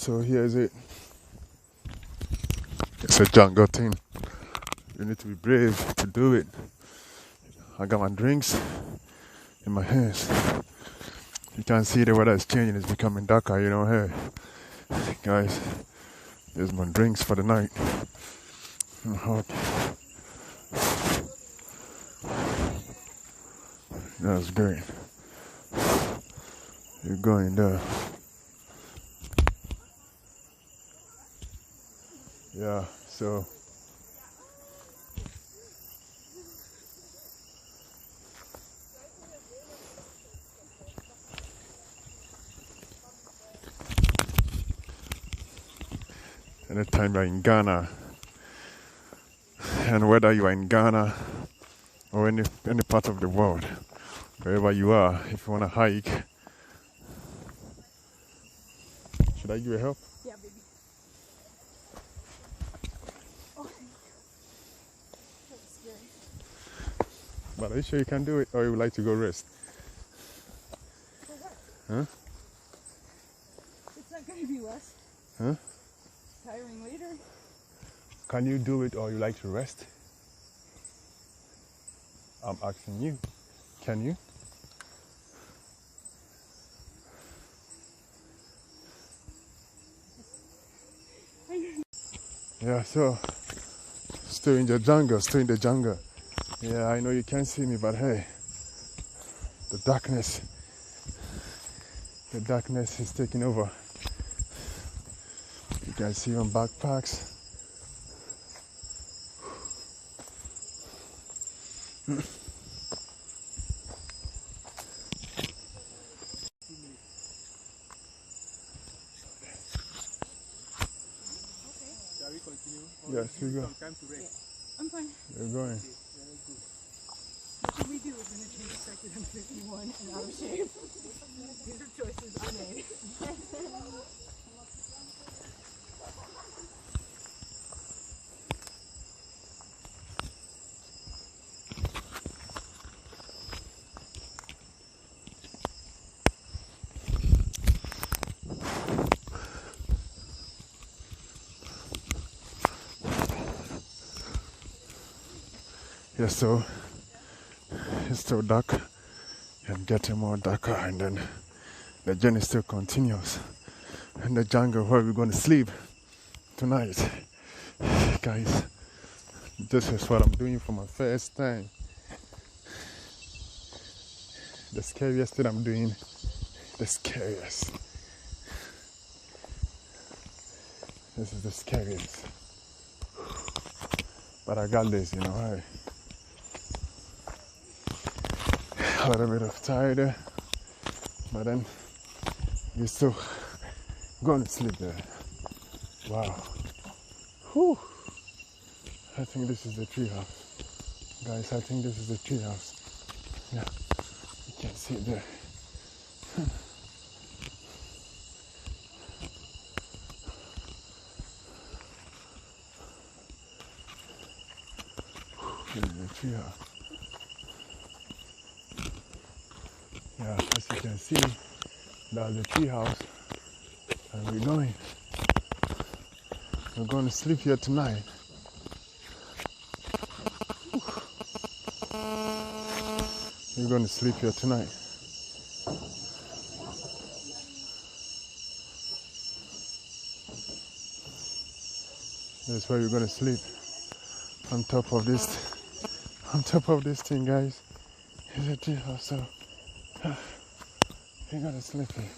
So here's it. It's a jungle thing. You need to be brave to do it. I got my drinks in my hands. You can see the weather is changing. It's becoming darker, you know. Hey, guys, there's my drinks for the night. I'm hot. That's great. You're going there. Yeah, so anytime you're in Ghana, and whether you are in Ghana or any part of the world, wherever you are, if you want to hike, should I give you help? Yeah, baby. Oh, that was scary. But are you sure you can do it, or you would like to go rest? For what? Huh? It's not going to be less Huh? tiring later. Can you do it, or you like to rest? I'm asking you. Can you? Yeah, so still in the jungle. Yeah, I know you can't see me, but hey, the darkness is taking over. You can see on backpacks. Shall we continue? Yes, we go. Some time to rest. I'm fine. We're going. Very good. What we do is going to change the fact that I'm 51 and out of shape. These are choices I made. Yeah, so it's still dark and getting more darker, and then the journey still continues in the jungle where we're going to sleep tonight. Guys, this is what I'm doing for my first time. The scariest thing I'm doing, the scariest. This is the scariest. But I got this, you know, hey. A little bit of tired, but then you're still going to sleep there. Wow. Whew. I think this is the tree house. Guys, I think this is the tree house. Yeah, you can see it there. This is the tree house. Yeah, as you can see, that's the tree house, and we're going to sleep here tonight. We're going to sleep here tonight. That's where we're going to sleep. On top of this thing, guys, is a tree house, so we're going to sleep here.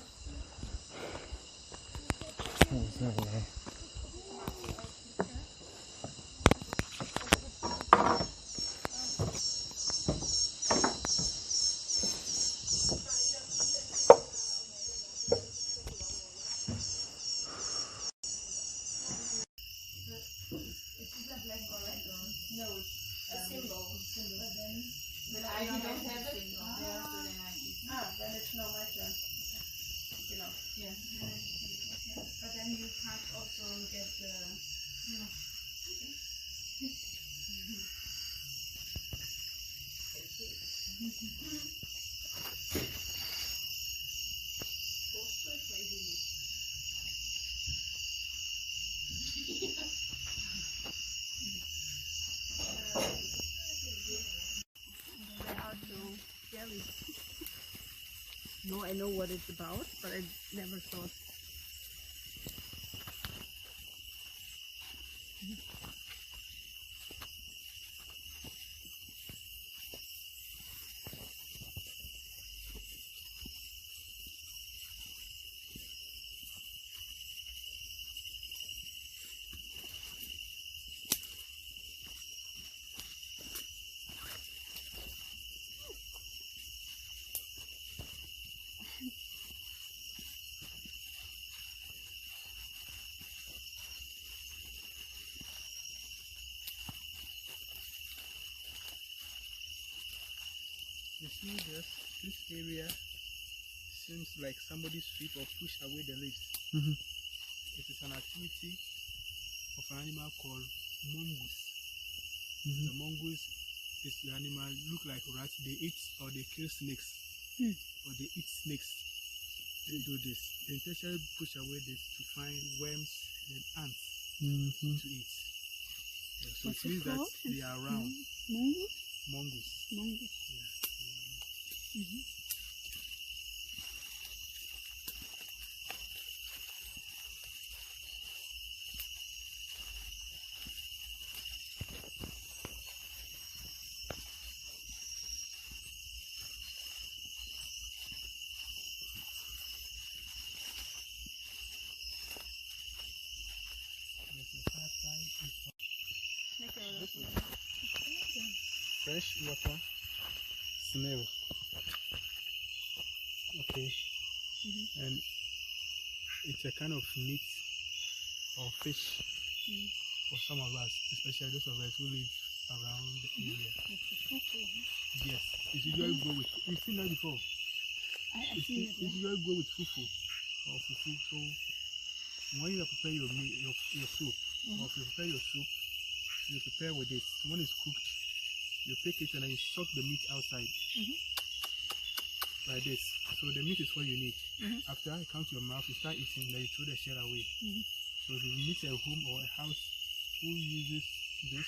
They are so scary. No, I know what it's about, but I never thought. You see this area seems like somebody sweep or push away the leaves. It is an activity of an animal called mongoose. The mongoose is the animal look like rat. They eat or they kill snakes or they eat snakes. They do this. They intentionally push away this to find worms and ants to eat. Yeah, so What's it means it that called? they are around. Mongoose? Mongoose. Mongoose. Yeah. Fresh water smell. Okay. And it's a kind of meat or fish for some of us, especially those of us who live around the area. Yes, it usually go with. You've seen that before. I've seen it. It usually go with fufu or fufu. So when you prepare your meat, your soup, or if you prepare your soup, you prepare with it. When it's cooked, you pick it and then you soak the meat outside. Like this. So the meat is what you need. After it comes to your mouth, you start eating, then you throw the shell away. So if you meet a home or a house who uses this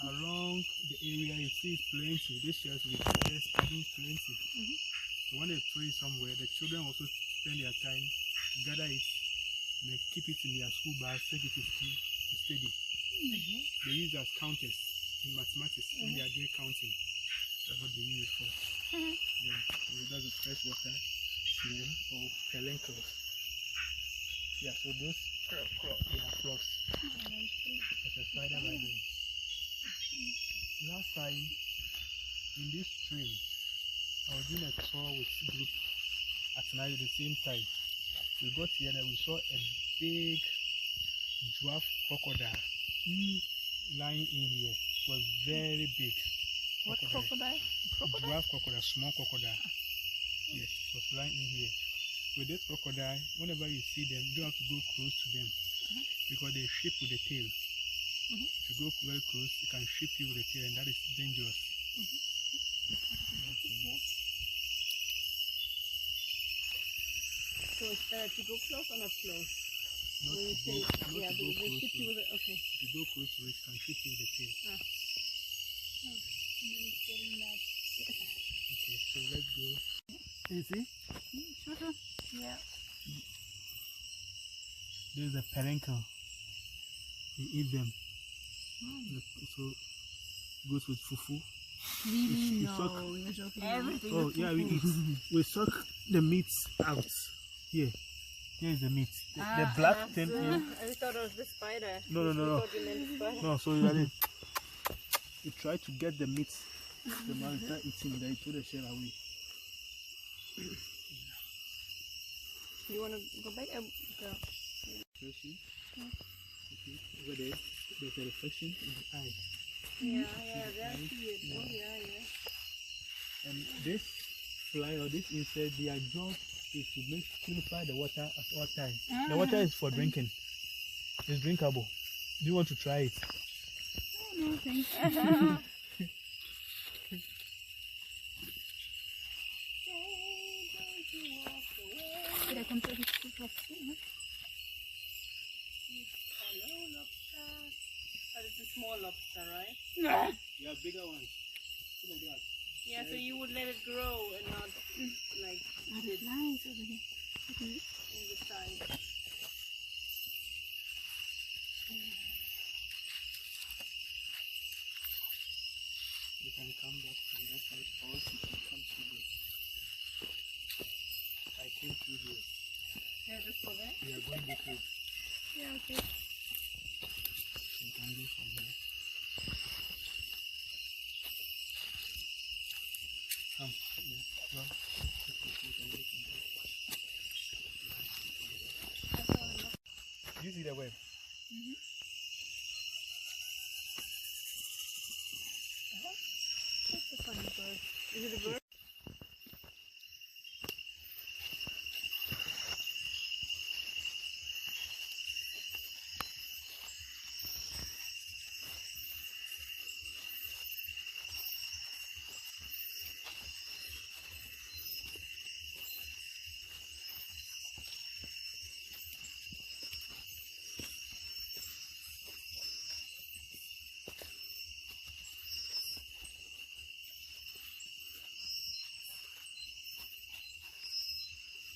around the area, you see it's plenty. These shells will be plenty. So when they throw it somewhere, the children also spend their time, gather it, and they keep it in their school bags, take it to school to study. They use it as counters in mathematics when they are doing counting. That's what they use it for. Yeah, so that's the fresh water snail or pelencles. Yeah, so those they are frogs. There's a spider right there. Last time in this stream, I was doing a tour with group at night at the same time. We got here and we saw a big dwarf crocodile lying in here. It was very big. What crocodile? Dwarf crocodile, small crocodile. Yes, it was lying in here. With this crocodile, whenever you see them, you don't have to go close to them because they ship with the tail. If you go very close, it can ship you with the tail, and that is dangerous. So it's better to go close or not close? Not When you to say, go, not yeah, to but go you close ship to you it. with it. Okay. If you go close to it, it can ship you with the tail. And then it's getting that. Okay, so let's go. You see? Yeah. There's a perencle. You eat them. So it goes with fufu. Really? You No, suck. you're joking. Everything. Oh with yeah, we fufu. eat. We suck the meat out. Here. Here is the meat. The black thing. I thought it was the spider. No. I thought you meant the spider. No, so you try to get the meat. The man start eating, then you throw the shell away. You want to go back? Go. Okay. Over there, there's a reflection in the eye. Yeah, there I see it. Oh, yeah. And this fly or this insect, their job is to purify the water at all times. The water is for drinking. It's drinkable. Do you want to try it? Oh, no, thanks. Da kommt irgendwie drauf zu, ne? But it's a small lobster, right? Yeah, bigger ones. Like that. Yeah, so you would let it grow and not like eat it Nice over here. in the side. You can come back from that side, or you can come through this. I came through here. Yeah, just go there. We are going this way. Yeah, okay. You can go from here. Come. Yeah. Well, you can go from there. You see the web? That's a funny bird. Is it a bird?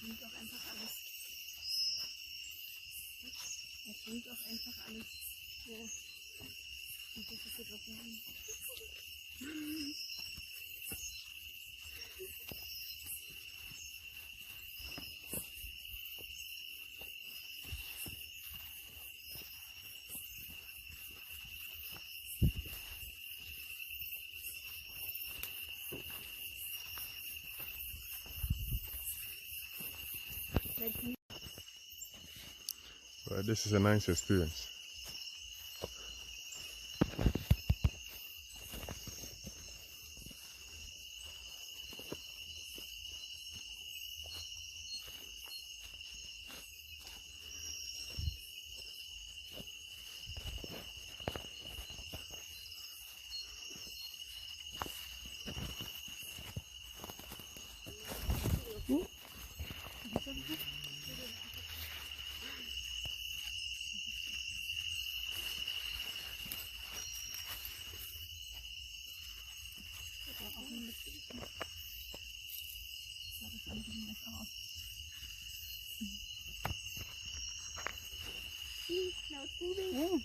Nimmt auch einfach alles. Es nimmt auch einfach alles. Ja. Und das ist jetzt auch nicht. Well, this is a nice experience. Now it's moving. Yeah.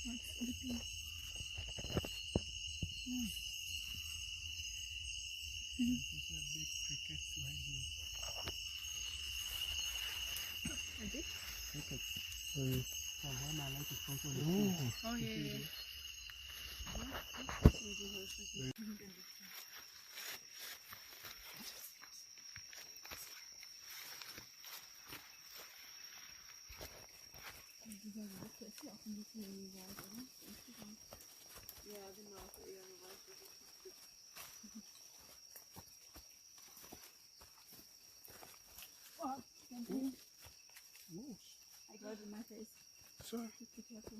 Now it's sleeping. These are big crickets right here. A bit? Crickets. Mm. From when I like to sponsor the Ooh. food. Oh, yeah, yeah. Dieser Wolke ist ja auch ein bisschen in die Seite, oder? Insgesamt. Ja, genau, so eher so weiß, dass es nicht gibt. Oh, don't do it. Ooh. I got it in my face. Sorry. Just be careful.